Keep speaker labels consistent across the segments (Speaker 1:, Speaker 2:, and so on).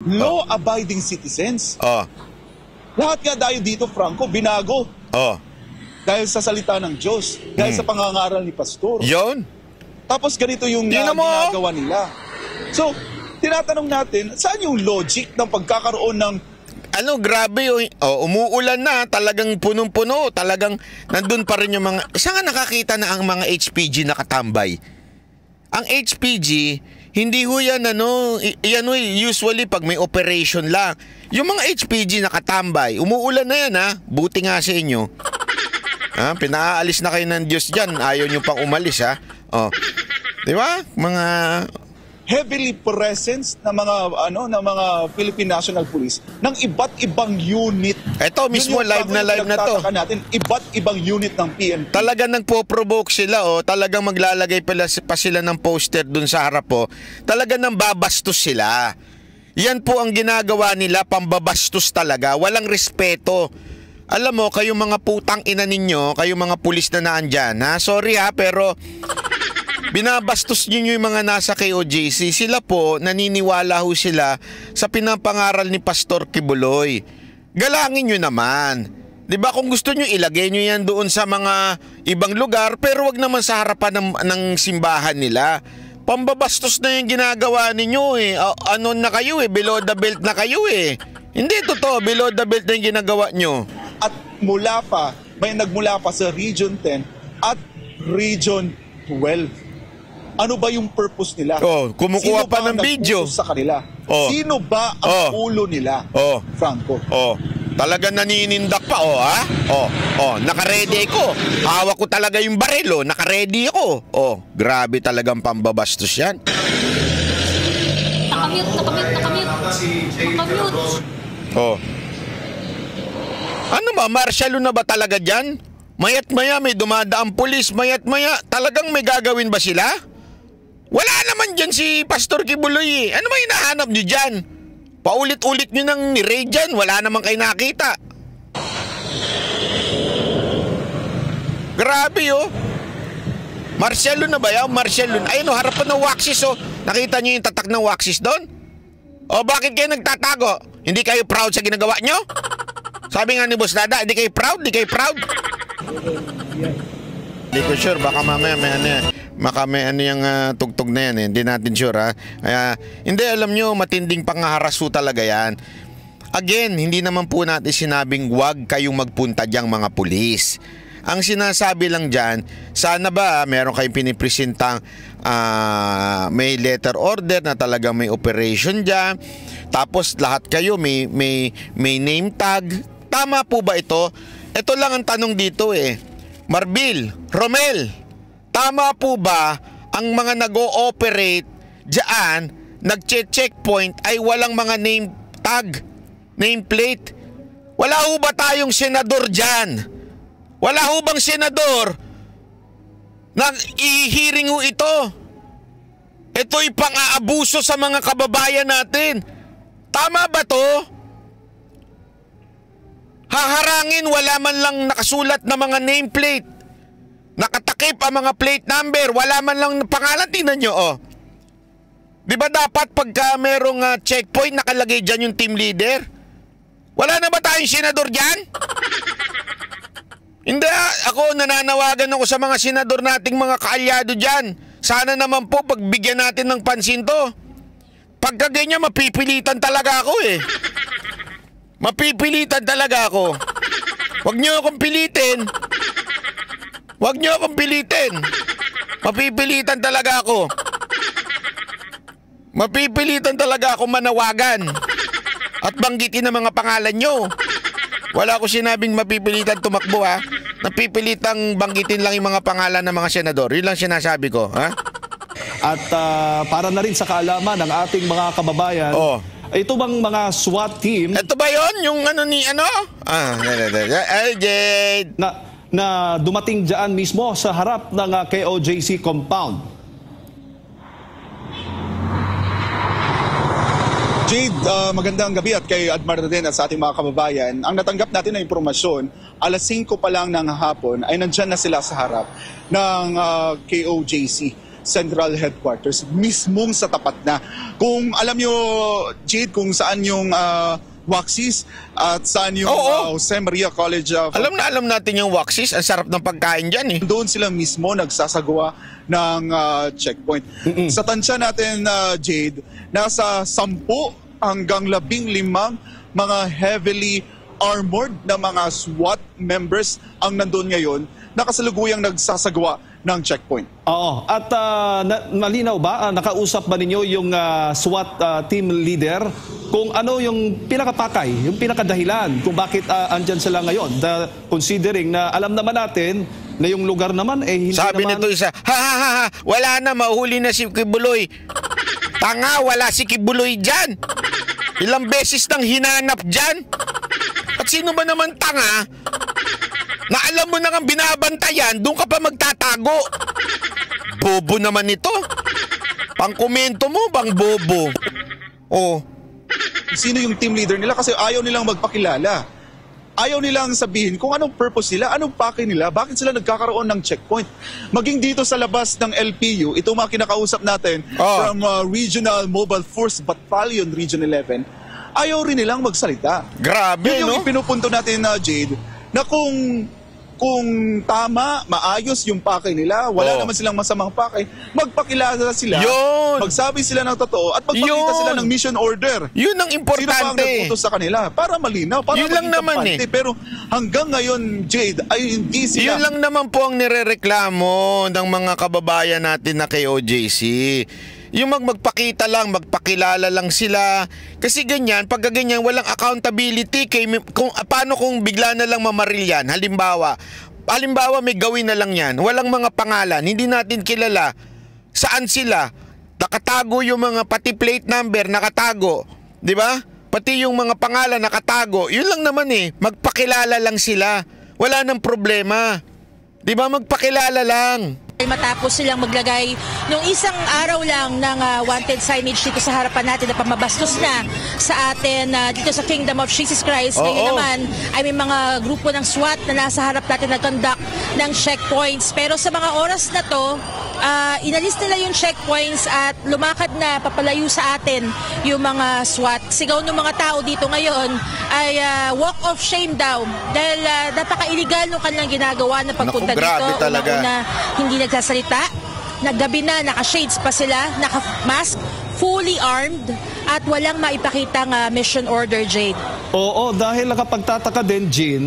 Speaker 1: law-abiding citizens. Lahat nga dahil dito, Franco, binago. Dahil sa salita ng Diyos, dahil sa pangangaral ni Pastor.
Speaker 2: Yun.
Speaker 1: Tapos ganito yung ginagawa nila. So, tinatanong natin, saan yung logic ng pagkakaroon ng
Speaker 2: grabe yung umuulan na, talagang punong-puno, talagang nandun pa rin yung mga, saan nga nakakita na ang mga HPG nakatambay? Ang HPG, hindi ho yan usually pag may operation lang. Yung mga HPG nakatambay, umuulan na yan buti nga sa inyo. Pinaalis na kayo ng Diyos dyan, ayaw nyo pang umalis di ba? Mga
Speaker 1: heavily presence ng mga Philippine National Police ng iba't ibang unit.
Speaker 2: Ito mismo live na to.
Speaker 1: Natin, iba't ibang unit ng PNP.
Speaker 2: Talagang nagpo-provoke sila talagang maglalagay pa sila ng poster dun sa harap Talagang nang babastos sila. Yan po ang ginagawa nila, pambabastos talaga, walang respeto. Alam mo, kayong mga putang ina ninyo, kayong mga pulis na naandyan, sorry pero binabastos nyo yung mga nasa KOJC. Sila po, naniniwala ho sila sa pinapangaral ni Pastor Kibuloy. Galangin nyo naman. Diba, kung gusto nyo, ilagay nyo yan doon sa mga ibang lugar, pero wag naman sa harapan ng simbahan nila. Pambabastos na yung ginagawa ninyo Ano na kayo below the belt na kayo Hindi totoo, below the belt na yung ginagawa nyo.
Speaker 1: At may nagmula pa sa Region 10 at Region 12. Ano ba yung purpose nila?
Speaker 2: Kumukuha pa ng video
Speaker 1: sa kanila? Sino ba ang ulo nila? Franco.
Speaker 2: Talaga naninindak pa naka-ready ako. Hawak ko talaga yung baril naka-ready ako. Grabe talagang pambabastos yan.
Speaker 3: Nakamute.
Speaker 2: Ano ba, martial na ba talaga dyan? Mayat maya may dumadaang pulis, mayat maya talagang may gagawin ba sila? Wala naman dyan si Pastor Kibuloy Ano ba hinahanap nyo dyan? Paulit-ulit nyo nang ni-raid dyan, wala naman kayo nakita. Grabe Marcelo na ba yan? Marcelo. Ayun harapan ng Waxis Nakita nyo yung tatak ng Waxis doon? Bakit kayo nagtatago? Hindi kayo proud sa ginagawa nyo? Sabi nga ni Boss Dada, hindi kayo proud? Hindi kayo proud? Hindi ko sure, baka mamaya may yung tugtog na yan Hindi natin sure hindi, alam nyo, matinding pangaharaso talaga yan. Again, hindi naman po natin sinabing wag kayong magpunta diyang mga pulis. Ang sinasabi lang dyan, sana ba meron kayong pinipresentang may letter order na talagang may operation dyan. Tapos lahat kayo may name tag. Tama po ba ito? Ito lang ang tanong dito Marbil, Romel, tama po ba ang mga nag-ooperate dyan, nag-checkpoint ay walang mga name tag, nameplate? Wala ho ba tayong senador dyan? Wala ho bang senador na i-hearing ho ito? Ito'y pang-aabuso sa mga kababayan natin. Tama ba to? Haharangin, wala man lang nakasulat na mga nameplate. Nakatakip ang mga plate number, wala man lang pangalan. Tingnan nyo Di ba dapat pagka merong checkpoint nakalagay dyan yung team leader? Wala na ba tayong senador dyan? Hindi, ako nananawagan ako sa mga senador nating mga kaalyado dyan. Sana naman po pagbigyan natin ng pansin to. Pagka ganyan, mapipilitan talaga ako Mapipilitan talaga ako. Huwag niyo akong pilitin. Huwag niyo akong pilitin. Mapipilitan talaga ako. Mapipilitan talaga ako manawagan at banggitin ang mga pangalan nyo. Wala ko sinabing mapipilitan tumakbo Napipilitang banggitin lang yung mga pangalan ng mga senador. Yun lang sinasabi ko
Speaker 4: At para na rin sa kaalaman ng ating mga kababayan, ito bang mga SWAT team?
Speaker 2: Ito ba yon yung Jade
Speaker 4: na dumating dyan mismo sa harap ng KOJC compound?
Speaker 1: Jade, magandang gabi at kay Admar din at sa ating mga kababayan. Ang natanggap natin na impormasyon, alas 5 pa lang ng hapon ay nandyan na sila sa harap ng KOJC. Central Headquarters, mismong sa tapat na. Kung alam nyo, Jade, kung saan yung Waxis at saan yung Jose Maria College of...
Speaker 2: Alam natin yung Waxis, ang sarap ng pagkain dyan eh.
Speaker 1: Doon sila mismo nagsasagawa ng checkpoint. Sa tansya natin, Jade, nasa 10 hanggang 15 mga heavily armored na mga SWAT members ang nandun ngayon na kasalukuyang nagsasagawa ng checkpoint.
Speaker 4: Oo. At malinaw ba, nakausap ba ninyo yung SWAT team leader kung ano yung pinakapakay, yung pinakadahilan kung bakit andyan sila ngayon? Considering na alam naman natin na yung lugar naman hindi
Speaker 2: sabi
Speaker 4: naman...
Speaker 2: nito isa, wala na, mahuli na si Kibuloy. Tanga, wala si Kibuloy dyan. Ilang beses nang hinanap dyan. At sino ba naman tanga na alam mo na kang binabantayan, doon ka pa magtatago? Bobo naman ito. Pangkomento mo, bang bobo? Oh.
Speaker 1: Sino yung team leader nila? Kasi ayaw nilang magpakilala. Ayaw nilang sabihin kung anong purpose nila, anong pake nila, bakit sila nagkakaroon ng checkpoint. Maging dito sa labas ng LPU, ito mga kinakausap natin from Regional Mobile Force Battalion Region 11, ayaw rin nilang magsalita.
Speaker 2: Grabe,
Speaker 1: yun yung ipinupunto natin na Jade, na kung tama, maayos yung pake nila, wala naman silang masamang pake, magpakilala sila, magsabi sila ng totoo, at magpakita sila ng mission order.
Speaker 2: Yun ang importante.
Speaker 1: Sino pa ang nagputos sa kanila? Para malinaw, para
Speaker 2: yun lang naman
Speaker 1: kampante. Pero hanggang ngayon, Jade, ay hindi sila...
Speaker 2: Yun lang naman po ang nirereklamo ng mga kababayan natin na kay OJC. Yung magpakita lang, magpakilala lang sila. Kasi ganyan, pagka ganyan, walang accountability. Paano kung bigla na lang mamaril yan? Halimbawa, may gawin na lang yan. Walang mga pangalan, hindi natin kilala. Saan sila? Nakatago yung mga, pati plate number, nakatago. Di ba? Pati yung mga pangalan, nakatago. Yun lang naman eh. Magpakilala lang sila. Wala nang problema. Di ba? Magpakilala lang.
Speaker 3: Matapos silang maglagay nung isang araw lang ng wanted signage dito sa harapan natin na pamabastos na sa atin dito sa Kingdom of Jesus Christ. Ngayon naman ay may mga grupo ng SWAT na nasa harap natin na conduct ng checkpoints. Pero sa mga oras na to, inalis nila yung checkpoints at lumakad na papalayo sa atin yung mga SWAT. Sigaw ng mga tao dito ngayon ay walk of shame daw dahil napaka-illegal nung kanilang ginagawa na pagpunta dito. Una, hindi nagsasalita, naggabi na, naka-shades pa sila, naka-mask, fully armed, at walang maipakitang mission order, Jade.
Speaker 4: Oo, dahil nakapagtataka din, Jean,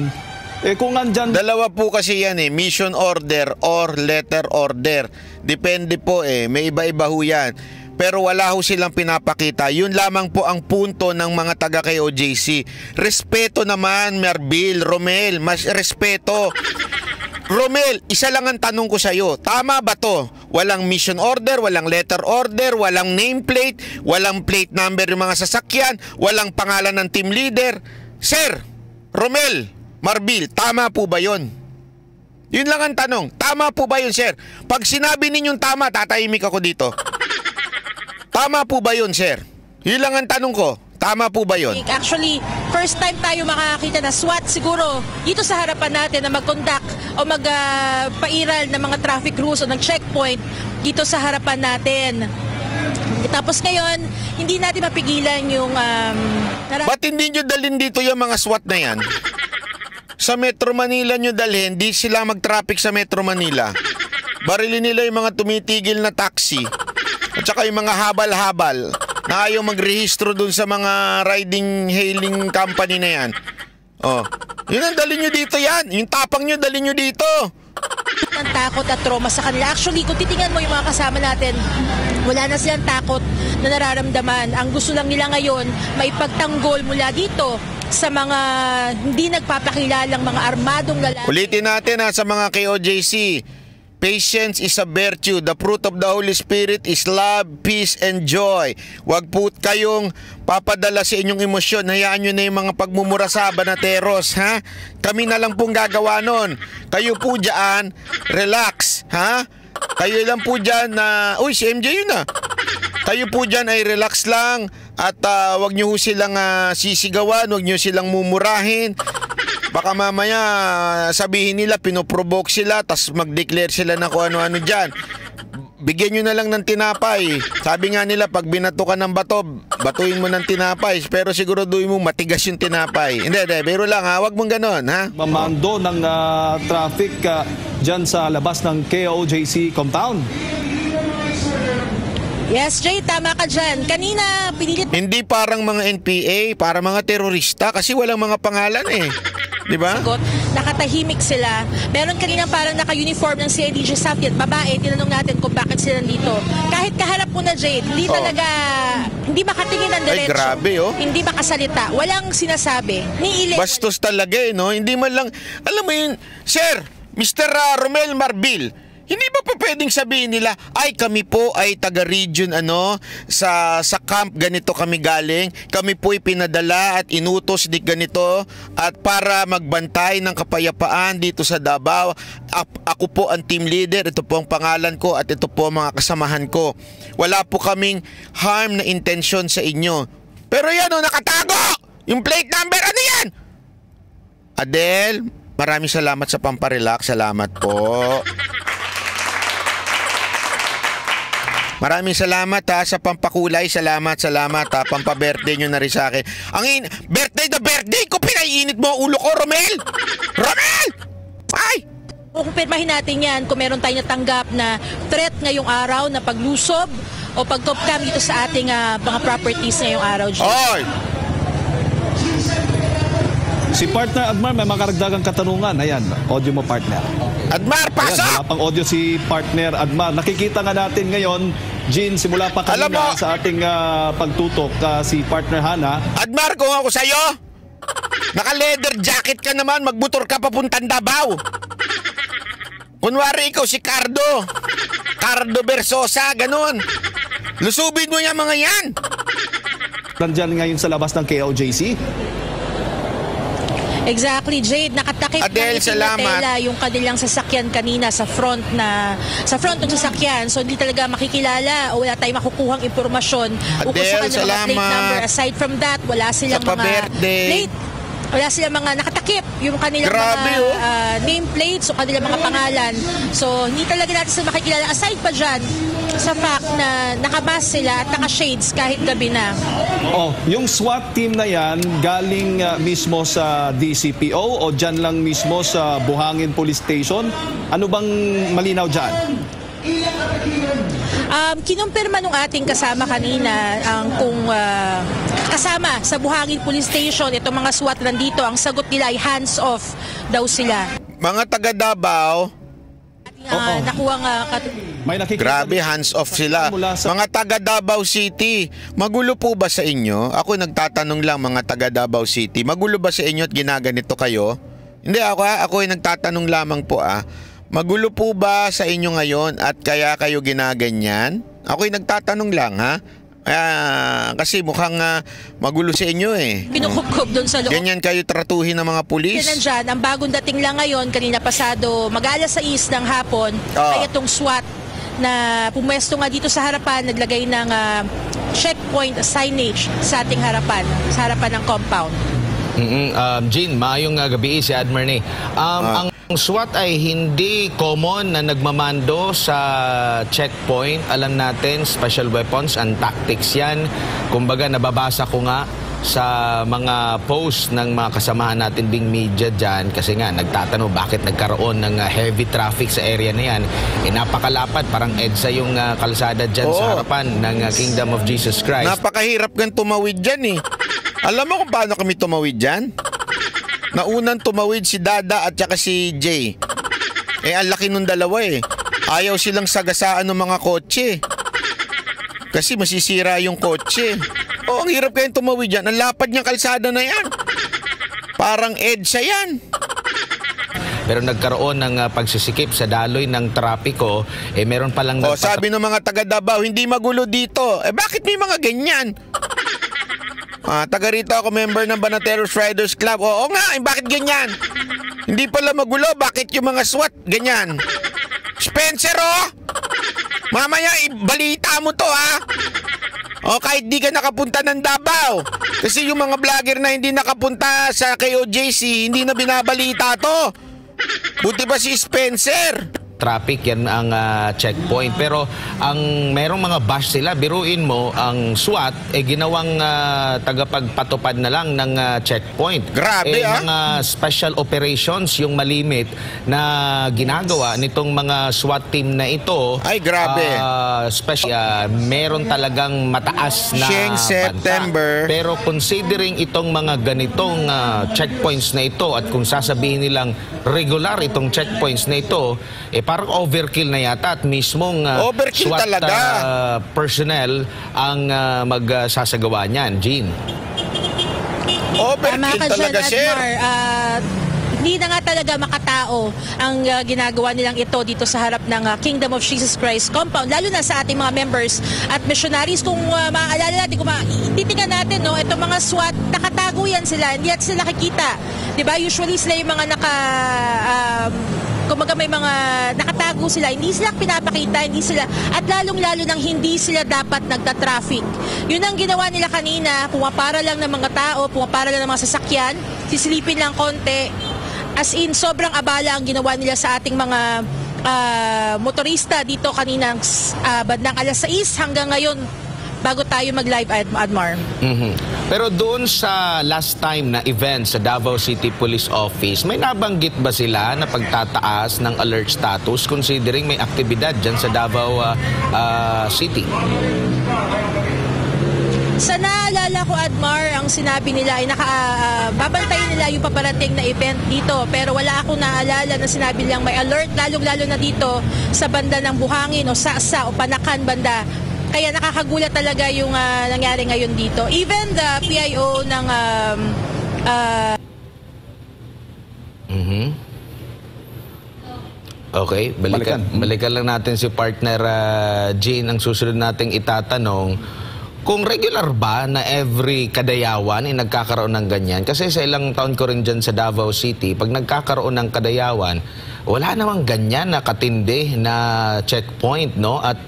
Speaker 4: kung andyan...
Speaker 2: Dalawa po kasi yan mission order or letter order. Depende po may iba-iba ho yan. Pero wala ho silang pinapakita. Yun lamang po ang punto ng mga taga kay OJC. Respeto naman, Marbil, Romel, mas respeto. Romel, isa lang ang tanong ko sa'yo. Tama ba to? Walang mission order, walang letter order, walang nameplate, walang plate number yung mga sasakyan, walang pangalan ng team leader. Sir, Romel, Marbil, tama po ba yun? Yun lang ang tanong. Tama po ba yun, sir? Pag sinabi ninyong tama, tatahimik ako dito. Tama po ba yun, sir? Yun lang ang tanong ko. Tama po ba yun?
Speaker 3: Actually, first time tayo makakita na SWAT siguro dito sa harapan natin na mag-conduct o magpairal ng mga traffic rules o ng checkpoint dito sa harapan natin. Tapos ngayon, hindi natin mapigilan yung...
Speaker 2: Ba't hindi nyo dalhin dito yung mga SWAT na yan? Sa Metro Manila nyo dalhin, di sila mag-traffic sa Metro Manila. Barilin nila yung mga tumitigil na taxi. At saka yung mga habal-habal na ayaw magrehistro dun sa mga riding-hailing company na yan. Yun ang dalhin nyo dito yan. Yung tapang nyo, dalhin nyo dito.
Speaker 3: Ang takot at trauma sa kanila. Actually, kung titingnan mo yung mga kasama natin, wala na silang takot na nararamdaman. Ang gusto lang nila ngayon, may pagtanggol mula dito sa mga hindi nagpapakilalang mga armadong lalaki.
Speaker 2: Ulitin natin sa mga KOJC. Patience is a virtue. The fruit of the Holy Spirit is love, peace, and joy. Huwag po kayong papadala sa inyong emosyon. Hayaan nyo na yung mga pagmumura sa banateros, ha? Kami na lang pong gagawa nun. Kayo po dyan, relax, ha? Kayo lang po dyan na... Uy, si MJ yun Kayo po dyan ay relax lang at wag nyo silang sisigawan, wag nyo silang mumurahin. Baka mamaya sabihin nila pinoprovoke sila tas mag-declare sila na kung ano-ano dyan. bigyan nyo na lang ng tinapay. Sabi nga nila, pag binato ka ng bato, batuin mo ng tinapay. Pero siguraduhin mo matigas yung tinapay. Hindi, biro lang ha. Huwag mong ganon, ha?
Speaker 4: Mamando ng traffic dyan sa labas ng KOJC compound.
Speaker 3: Yes, Jay, tama ka dyan. Kanina, pinilit
Speaker 2: Hindi parang mga NPA, para mga terorista kasi walang mga pangalan eh. Di ba?
Speaker 3: sagot, nakatahimik sila. Meron kanina parang naka-uniform ng CIDG staff yan. Babae, tinanong natin kung bakit sila nandito. Kahit kaharap mo na, Jay, hindi talaga, hindi makatingin ng diretso.
Speaker 2: Ay, grabe, oh.
Speaker 3: Hindi makasalita. Walang sinasabi. Ni
Speaker 2: Bastos talaga eh, no? Hindi man lang, alam mo yun, Sir, Mr. Romel Marbil, hindi ba pa pwedeng sabihin nila, ay kami po ay taga-region sa camp ganito kami galing, kami po ay pinadala at inutos di ganito at para magbantay ng kapayapaan dito sa Davao. Ako po ang team leader, ito po ang pangalan ko at ito po ang mga kasamahan ko. Wala po kaming harm na intensyon sa inyo. Pero yan nakatago! Yung plate number, ano yan? Adel, maraming salamat sa pamparelax. Salamat po. Maraming salamat sa pampakulay. Salamat ha. Pampa-birthday nyo na rin sa akin. Birthday ko, pinaiinit mo ulo ko, Romel! Romel! Ay!
Speaker 3: Kumpirmahin natin yan kung meron tayong natanggap na threat ngayong araw na paglusob o pagkopcam dito sa ating mga properties ngayong araw, Jay.
Speaker 2: Oy!
Speaker 4: Si partner Admar, may makaragdagang katanungan. Ayan, audio mo, partner.
Speaker 2: Admar,
Speaker 4: Ayan,
Speaker 2: pasok!
Speaker 4: wala pang audio si partner Admar. Nakikita nga natin ngayon, Jean, simula pa
Speaker 2: Alam
Speaker 4: kanina
Speaker 2: mo-
Speaker 4: sa ating pagtutok si partner Hana.
Speaker 2: Admar, kung ako sa'yo, naka-leather jacket ka naman, magbutor ka papuntang Davao. Kunwari ikaw si Cardo Versosa, ganun. Lusubin mo yung mga yan.
Speaker 4: Nandyan ngayon sa labas ng KOJC.
Speaker 3: Exactly, Jade. Nakatakip
Speaker 2: Adel,
Speaker 3: ng itim na
Speaker 2: salamat.
Speaker 3: tela yung kanilang sasakyan kanina sa front ng sasakyan. So hindi talaga makikilala o wala tayong makukuhang impormasyon ukol sa
Speaker 2: Adel,
Speaker 3: kanilang mga plate
Speaker 2: salamat.
Speaker 3: number. Aside from that, wala silang
Speaker 2: Sa
Speaker 3: mga
Speaker 2: pa-birthday.
Speaker 3: plate. Wala silang mga nakatakip yung kanilang
Speaker 2: Grabe,
Speaker 3: mga nameplates o kanilang mga pangalan. So hindi talaga natin sila makikilala. Aside pa dyan, sa fact na nakamas sila at naka-shades kahit gabi na.
Speaker 4: Oh, yung SWAT team na yan galing mismo sa DCPO o dyan lang mismo sa Buhangin Police Station? Ano bang malinaw dyan?
Speaker 3: Kinumpirma nung ating kasama kanina kung kasama sa Buhangin Police Station itong mga SWAT nandito, ang sagot nila ay hands off daw sila.
Speaker 2: Mga taga Davao,
Speaker 3: Nakuha nga
Speaker 4: May nakikita
Speaker 2: grabe, hands off sila.
Speaker 4: Mula sa-
Speaker 2: Mga taga Davao City, magulo po ba sa inyo? Ako nagtatanong lang, mga taga Davao City, magulo ba sa inyo at ginaganito kayo? Hindi, ako ay nagtatanong lamang po Magulo po ba sa inyo ngayon at kaya kayo ginaganyan? Ako'y nagtatanong lang kasi mukhang magulo sa inyo eh.
Speaker 3: pinukupkup doon sa loob.
Speaker 2: Ganyan kayo tratuhin ng mga pulis?
Speaker 3: Yan nandyan, ang bagong dating lang ngayon, kanina pasado, mag-alas 6 ng hapon, ay itong SWAT na pumwesto nga dito sa harapan, naglagay ng checkpoint signage sa ating harapan, sa harapan ng compound.
Speaker 5: Jean, maayong gabi si Admarne. Ang SWAT ay hindi common na nagmamando sa checkpoint. Alam natin, special weapons and tactics yan. Kumbaga, nababasa ko nga sa mga post ng mga kasamahan natin ding media dyan kasi nga nagtatanong bakit nagkaroon ng heavy traffic sa area na yan. Napakalapad, parang EDSA yung kalsada dyan sa harapan ng Kingdom of Jesus Christ.
Speaker 2: Napakahirap kang tumawid dyan eh. Alam mo kung paano kami tumawid dyan? Naunang tumawid si Dada at saka si Jay. Ang laki nung dalawa eh. Ayaw silang sagasaan ng mga kotse. Kasi masisira yung kotse. Ang hirap kayong tumawid dyan. Ang lapad niyang kalsada na yan. Parang EDSA yan.
Speaker 5: Pero nagkaroon ng pagsisikip sa daloy ng trapiko, meron palang
Speaker 2: Sabi ng mga taga Davao, hindi magulo dito. Bakit may mga ganyan? Taga rito ako, member ng Banateros Riders Club. Oo nga, bakit ganyan? Hindi pala magulo, bakit yung mga SWAT ganyan? Spencer, mamaya balita mo to kahit di ka nakapunta ng Davao. Kasi yung mga vlogger na hindi nakapunta sa KOJC, hindi na binabalita to. Buti ba si Spencer?
Speaker 5: traffic, yan ang checkpoint. Pero ang merong mga bash sila, biruin mo, ang SWAT ginawang tagapagpatupad na lang ng checkpoint.
Speaker 2: Grabe,
Speaker 5: mga special operations yung malimit na ginagawa nitong mga SWAT team na ito.
Speaker 2: Ay, grabe.
Speaker 5: Meron talagang mataas na
Speaker 2: Sheng September.
Speaker 5: banta. Pero considering itong mga ganitong checkpoints na ito at kung sasabihin nilang regular itong checkpoints na ito, parang overkill na yata at mismong
Speaker 2: Overkill
Speaker 5: SWAT
Speaker 2: talaga.
Speaker 5: Personnel ang magsasagawa niyan, Jean.
Speaker 2: Overkill
Speaker 3: Tama ka
Speaker 2: talaga,
Speaker 3: dyan,
Speaker 2: sir.
Speaker 3: Admar. Hindi na nga talaga makatao ang ginagawa nilang ito dito sa harap ng Kingdom of Jesus Christ compound, lalo na sa ating mga members at missionaries. Kung maaalala natin, kung titingnan natin, no, itong mga SWAT, nakatago yan sila, hindi at sila nakikita. Diba? Usually sila yung mga kumaga may mga nakatago sila, hindi sila pinapakita, hindi sila, at lalong-lalo nang hindi sila dapat nagta-traffic. Yun ang ginawa nila kanina, pumapara lang ng mga tao, pumapara lang ng mga sasakyan, sisilipin lang konti. As in, sobrang abala ang ginawa nila sa ating mga motorista dito kaninang bandang alas 6 hanggang ngayon bago tayo mag-live, Admar.
Speaker 5: Pero doon sa last time na event sa Davao City Police Office, may nabanggit ba sila na pagtataas ng alert status considering may aktibidad dyan sa Davao City?
Speaker 3: Sa naalala ko, Admar, ang sinabi nila ay babantayin nila yung paparating na event dito. Pero wala akong naalala na sinabi nilang may alert, lalong-lalo na dito sa banda ng Buhangin o Sasa o Panakan banda. Kaya nakakagulat talaga yung nangyari ngayon dito. Even the PIO ng
Speaker 5: Okay, balikan lang natin si partner Jean. Ang susunod nating itatanong, kung regular ba na every kadayawan ay nagkakaroon ng ganyan? Kasi sa ilang taon ko rin dyan sa Davao City, pag nagkakaroon ng kadayawan, wala namang ganyan na katindi na checkpoint, no? At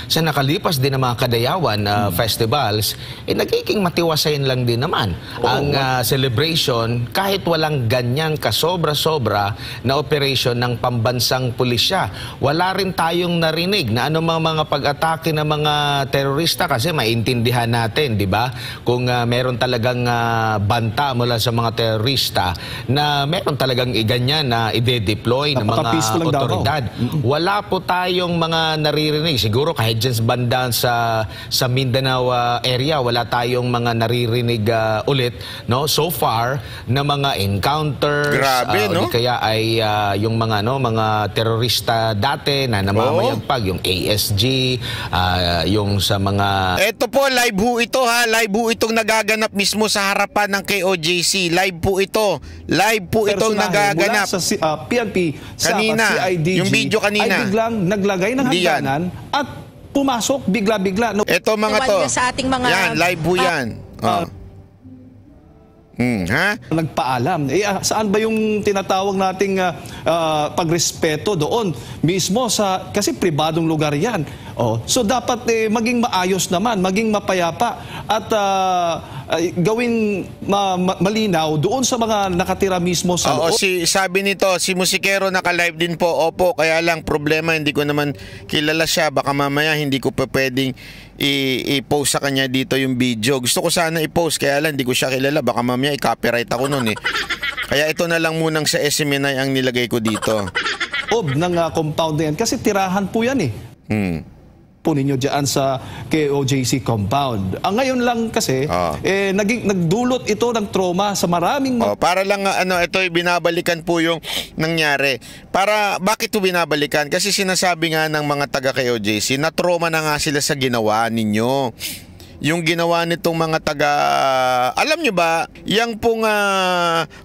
Speaker 5: sa nakalipas din ng mga kadayawan festivals, nagiging matiwasayin lang din naman ang celebration kahit walang ganyan kasobra-sobra na operation ng pambansang pulisya. Wala rin tayong narinig na anumang mga pag-atake ng mga terorista kasi maintindihan natin, di ba? Kung meron talagang banta mula sa mga terorista na meron talagang ganyan na ide-deploy ng mga otoridad. Wala po tayong mga naririnig. Siguro kahit dyan sa banda sa Mindanao area, wala tayong mga naririnig ulit, no? So far na mga encounters.
Speaker 2: Grabe, no?
Speaker 5: Kaya ay yung mga mga terorista dati na namamayagpag, yung ASG, yung sa mga...
Speaker 2: Ito po, live ho ito ha. Live ho itong nagaganap mismo sa harapan ng KOJC. Live po ito. Live po itong nagaganap.
Speaker 4: Mula sa PNP sa
Speaker 2: Kanina,
Speaker 4: CIDG,
Speaker 2: yung video kanina.
Speaker 4: ay biglang naglagay ng
Speaker 2: Hindi yan.
Speaker 4: hagdanan at pumasok bigla-bigla. No,
Speaker 2: Ito mga to.
Speaker 3: Sa ating mga
Speaker 2: Yan, live po yan. Ha?
Speaker 4: nagpaalam. Saan ba yung tinatawag nating pagrespeto doon? Mismo kasi pribadong lugar yan. So dapat maging maayos naman, maging mapayapa at gawin malinaw doon sa mga nakatira mismo sa loob.
Speaker 2: Sabi nito, si musikero naka-live din po. Opo, kaya lang problema, hindi ko naman kilala siya. Baka mamaya hindi ko pa pwedeng i-post sa kanya dito yung video. Gusto ko sana i-post, kaya lang hindi ko siya kilala. Baka mamaya i-copyright ako nun eh. Kaya ito na lang munang sa SMNI ang nilagay ko dito.
Speaker 4: Ng compound na yan. Kasi tirahan po yan eh. Po ninyo dyan sa KOJC compound. Ang ngayon lang kasi, nagdulot ito ng trauma sa maraming...
Speaker 2: para lang ito binabalikan po yung nangyari. Bakit ito binabalikan? Kasi sinasabi nga ng mga taga KOJC na trauma na nga sila sa ginawa ninyo. Yung ginawa nitong mga taga... Alam nyo ba, yung pong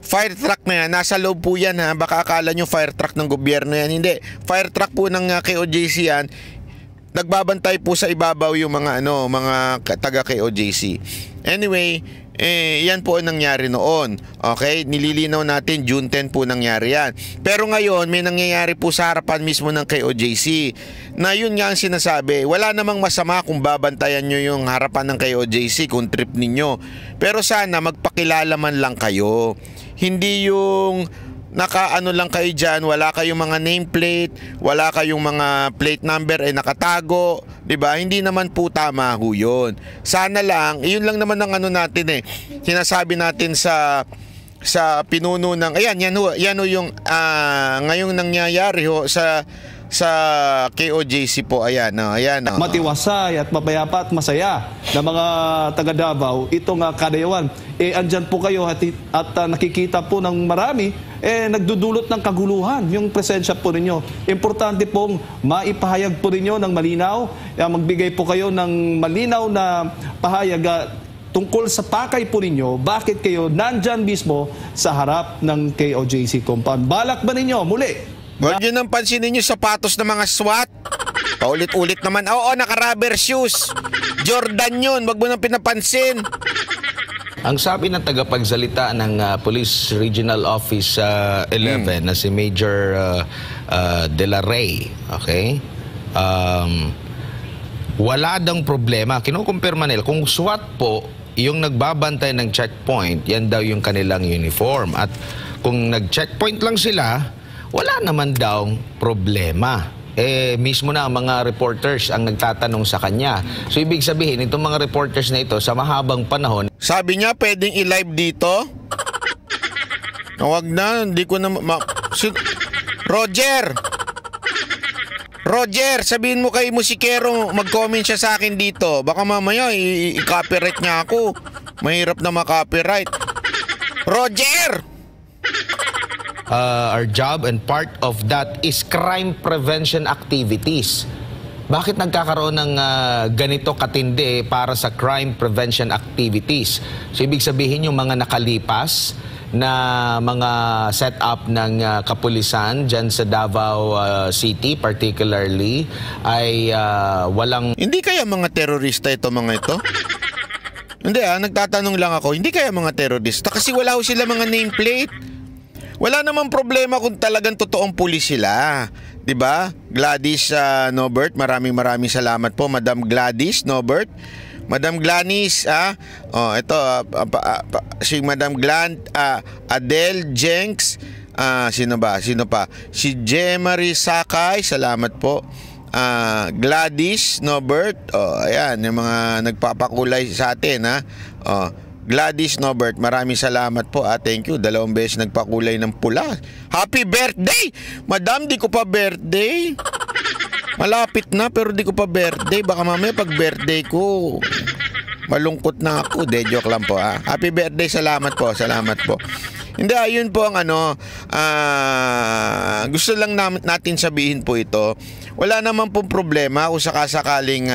Speaker 2: fire truck na yan, nasa loob po yan ha. Baka akala nyo fire truck ng gobyerno yan. Hindi. Fire truck po ng KOJC yan. Nagbabantay po sa ibabaw yung mga mga taga KOJC. Anyway, yan po ang nangyari noon. Okay? Nililinaw natin June 10 po nangyari yan. Pero ngayon, may nangyayari po sa harapan mismo ng KOJC. Na yun nga ang sinasabi, wala namang masama kung babantayan nyo yung harapan ng KOJC kung trip ninyo. Pero sana magpakilala man lang kayo. Hindi yung naka-ano lang kayo dyan, wala kayong mga nameplate, wala kayong mga plate number ay nakatago, 'di ba? Hindi naman po tama ho 'yun. Sana lang, iyon lang naman ang ano natin eh. Sinasabi natin sa pinuno ng yan ho yung ngayong nangyayari ho sa KOJC po. Ayan.
Speaker 4: Matiwasay at mapayapa at masaya na mga taga Davao itong Kadayawan. Andyan po kayo at nakikita po ng marami nagdudulot ng kaguluhan yung presensya po ninyo. Importante pong maipahayag po ninyo ng malinaw, magbigay po kayo ng malinaw na pahayag tungkol sa pakay po ninyo, bakit kayo nandyan mismo sa harap ng KOJC compound. Balak ba ninyo muli?
Speaker 2: Huwag yun ang pansinin yung sapatos ng mga SWAT. Paulit-ulit naman. Oo, naka-rubber shoes. Jordan yun. Huwag mo nang pinapansin.
Speaker 5: Ang sabi ng tagapagsalita ng Police Regional Office 11 na si Major De La Rey, okay? Wala dang problema. Kinukumpirma nila kung SWAT po yung nagbabantay ng checkpoint, yan daw yung kanilang uniform. At kung nag-checkpoint lang sila, wala naman daw problema. Mismo na ang mga reporters ang nagtatanong sa kanya. So ibig sabihin, itong mga reporters na ito sa mahabang panahon.
Speaker 2: Sabi niya, pwedeng i-live dito? Huwag na, hindi ko na... Roger, sabihin mo kay musikero, mag-comment siya sa akin dito. Baka mamaya i-copyright niya ako. Mahirap na ma-copyright. Roger!
Speaker 5: Our job and part of that is crime prevention activities. Bakit nagkakaroon ng ganito katindi para sa crime prevention activities? So ibig sabihin yung mga nakalipas na mga setup ng kapulisan dyan sa Davao City particularly ay walang...
Speaker 2: Hindi kaya mga terorista ito mga ito? Hindi nagtatanong lang ako, hindi kaya mga terorista? Kasi wala ho sila mga nameplate. Wala namang problema kung talagang totoong pulis sila. 'Di ba? Gladys Nobert, maraming salamat po Madam Gladys Nobert. Madam Glanis, ito si Madam Adele Jenks, sino pa? Si Jemarie Sakay, salamat po. Gladys Nobert, ayan yung mga nagpapakulay sa atin Gladys Nobert, maraming salamat po. Thank you. 2 beses nagpakulay ng pula. Happy birthday! Madam, di ko pa birthday. Malapit na pero di ko pa birthday. Baka mamaya pag birthday ko, malungkot na ako. Joke lang po Happy birthday, salamat po. Hindi, ayun po ang gusto lang natin sabihin po ito. Wala naman pong problema kung sakasakaling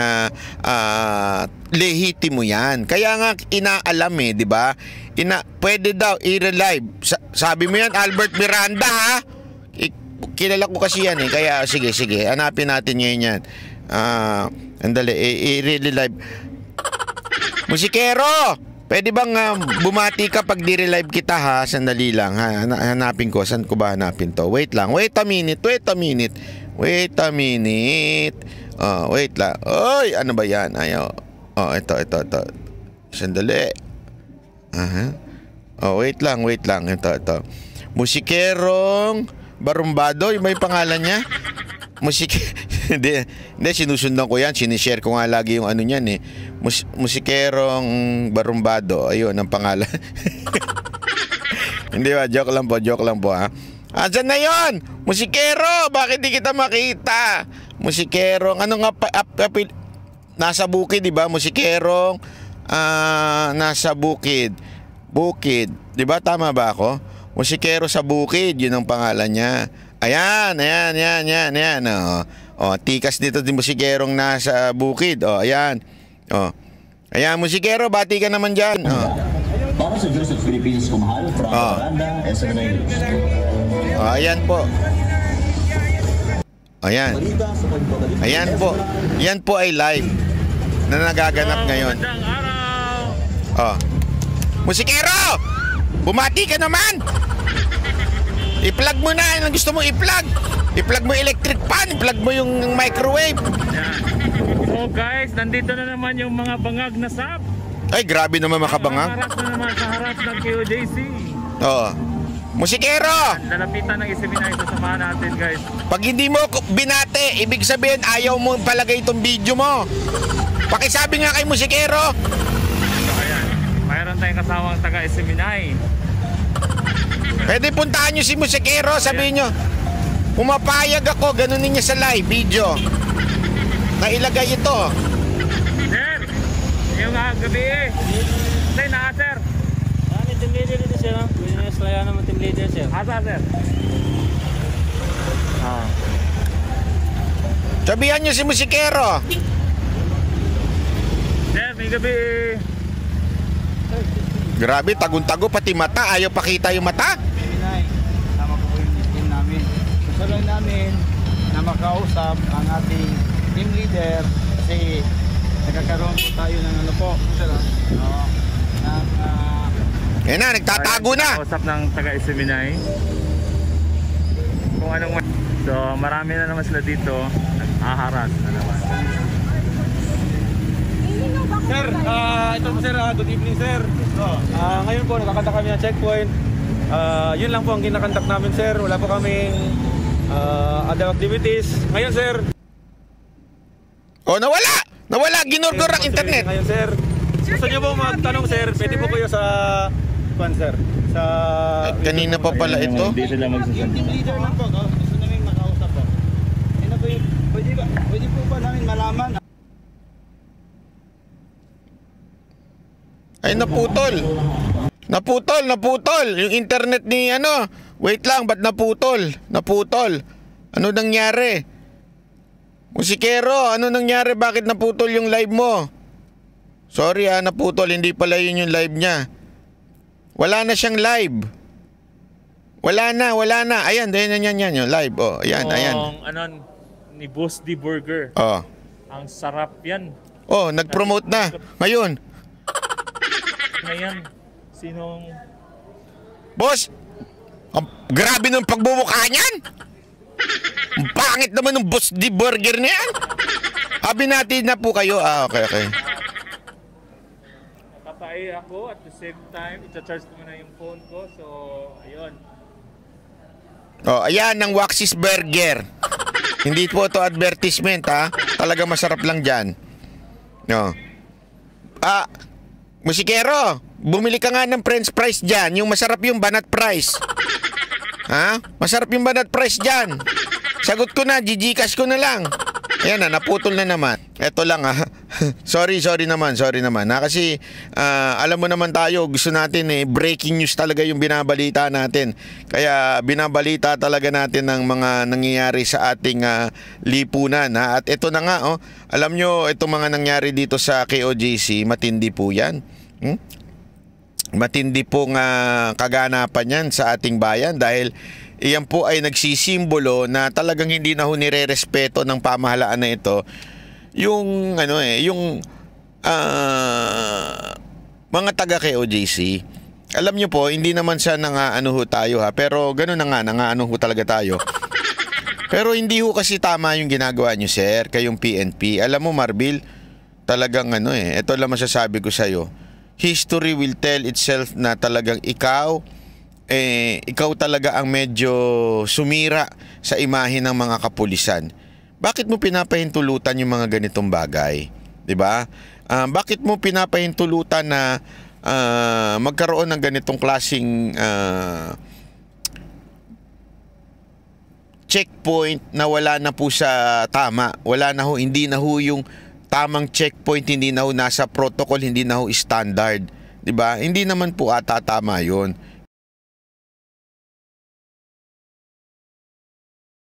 Speaker 2: lehitimo yan. Kaya nga inaalam di ba? Pwede daw i-relive. Sabi mo yan, Albert Miranda kilala ko kasi yan Kaya sige, hanapin natin ngayon yan. Andali, i-relive. Musikero! Pwede bang bumati ka pag di-relive kita Sandali lang hanapin ko. Saan ko ba hanapin to? Wait lang. Wait a minute. Wait lang. Oy, ano ba yan? Ito. Sandali. Wait lang. Ito. Musikerong Barumbado, yung may pangalan niya? Hindi, sinusundan ko yan. Sinishare ko nga lagi yung ano niyan Musikerong Barumbado. Ayun, ang pangalan. Hindi ba? Joke lang po Asan na yon? Musikero, bakit di kita makita? Musikerong, ano nga nasa bukid, di ba? Musikerong nasa bukid. Di ba? Tama ba ako? Musikero sa bukid, yun ang pangalan niya. Ayan. Tikas dito din musikerong nasa bukid. Ayan. Ayan, musikero, bati ka naman dyan.
Speaker 6: Para sa Diyos at Pilipinas kumahal, from Miranda, SMNA News.
Speaker 2: Ayan po. Ayan po. Yan po ay live na nagaganap ngayon. Musikero! Bumati ka naman! I-plug mo na. Anong gusto mo i-plug? I-plug mo electric fan. I-plug mo yung microwave.
Speaker 7: So guys, nandito na naman yung mga bangag na sap.
Speaker 2: Ay, grabe naman makabangag.
Speaker 7: Harap na naman sa harap ng KOJC.
Speaker 2: Musikero!
Speaker 7: Lalapitan ng isiminay sa samahan natin, guys.
Speaker 2: Pag hindi mo binate, ibig sabihin ayaw mo palagay itong video mo. Pakisabi nga kay Musikero.
Speaker 7: So, ayan. Mayroon tayong kasawang taga-isiminay.
Speaker 2: Pwede puntahan nyo si Musikero, sabihin nyo, pumapayag ako, ganun niya sa live video. Nailagay ito.
Speaker 7: Sir, yung gabi eh. Sir, sir.
Speaker 8: Team leader dito siya, no? Business lang naman team leader siya.
Speaker 7: Asa, sir?
Speaker 2: Sabihan nyo si Musikero.
Speaker 7: Sir, may gabi eh.
Speaker 2: Grabe, tagun-tago, pati mata. Ayaw pakita yung mata.
Speaker 8: Minay, tama ko po yung team namin. Gusto lang namin na makausap ang ating team leader kasi nagkakaroon po tayo ng ano po.
Speaker 2: Yan na, nagtatago na.
Speaker 7: Usap ng taga-isiminay. Kung anong... So, marami na naman sila dito. Nag-aharas na naman.
Speaker 8: Sir, ito po sir, good evening sir. Ngayon po, nakakanta kami ng checkpoint. Yun lang po ang kinakantak namin sir. Wala po kaming other activities. Ngayon sir.
Speaker 2: Oh, nawala! Nawala, ginurgur ang internet.
Speaker 8: Ngayon sir. Gusto niyo po magtanong sir, pwede po kayo sa sir. Sa
Speaker 2: Kanina pa pala ito.
Speaker 7: Hindi sila
Speaker 8: yung team leader lang po, gusto namin makausap po. Pwede po ba namin malaman?
Speaker 2: Ay, naputol. Naputol. Yung internet ni ano. Wait lang, ba't naputol? Naputol. Ano nangyari? Musikero, ano nangyari? Bakit naputol yung live mo? Sorry naputol. Hindi pala yun yung live niya. Wala na siyang live. Wala na. Ayan, yan, yung live. Oh, ayan.
Speaker 7: Ano, ni Boss D Burger.
Speaker 2: Oh.
Speaker 7: Ang sarap yan.
Speaker 2: Oh, nag-promote na. Ngayon.
Speaker 7: Ngayon, sinong...
Speaker 2: Boss, grabe nung pagmumukha niyan. Ang pangit naman ng Boss D Burger niyan. Sabi natin na po kayo. Okay.
Speaker 7: Nakapay ako at the same time, ita-charge ko na yung phone ko. So, ayun.
Speaker 2: Oh, ayan ang Waxis Burger. Hindi po ito advertisement ha. Talaga masarap lang dyan. No. Musikero, bumili ka nga ng french fries dyan. Yung masarap yung banat fries. Ha? Masarap yung banat fries dyan. Sagot ko na, Gcash ko na lang. Ayan na, naputol na naman. Eto lang sorry naman. Kasi alam mo naman tayo, gusto natin breaking news talaga yung binabalita natin. Kaya binabalita talaga natin ng mga nangyayari sa ating lipunan. At ito na nga, alam nyo, itong mga nangyari dito sa KOJC, matindi po yan. Matindi pong kaganapan yan sa ating bayan dahil iyan po ay nagsisimbolo na talagang hindi na ho nire-respeto ng pamahalaan na ito yung mga taga KOJC. Alam nyo po, hindi naman siya nangaano ho tayo pero gano'n na nga, nangaano ho talaga tayo. Pero hindi ho kasi tama yung ginagawa nyo, sir, kayong PNP. Alam mo, Marbil, talagang ito lang masasabi ko sa'yo. History will tell itself na talagang ikaw talaga ang medyo sumira sa imahe ng mga kapulisan. Bakit mo pinapahintulutan yung mga ganitong bagay? 'Di ba? Bakit mo pinapahintulutan na magkaroon ng ganitong klaseng checkpoint na wala na po sa tama? Hindi na ho yung tamang checkpoint, hindi na ho nasa protocol, hindi na ho standard. 'Di ba? Hindi naman po ata tama 'yon.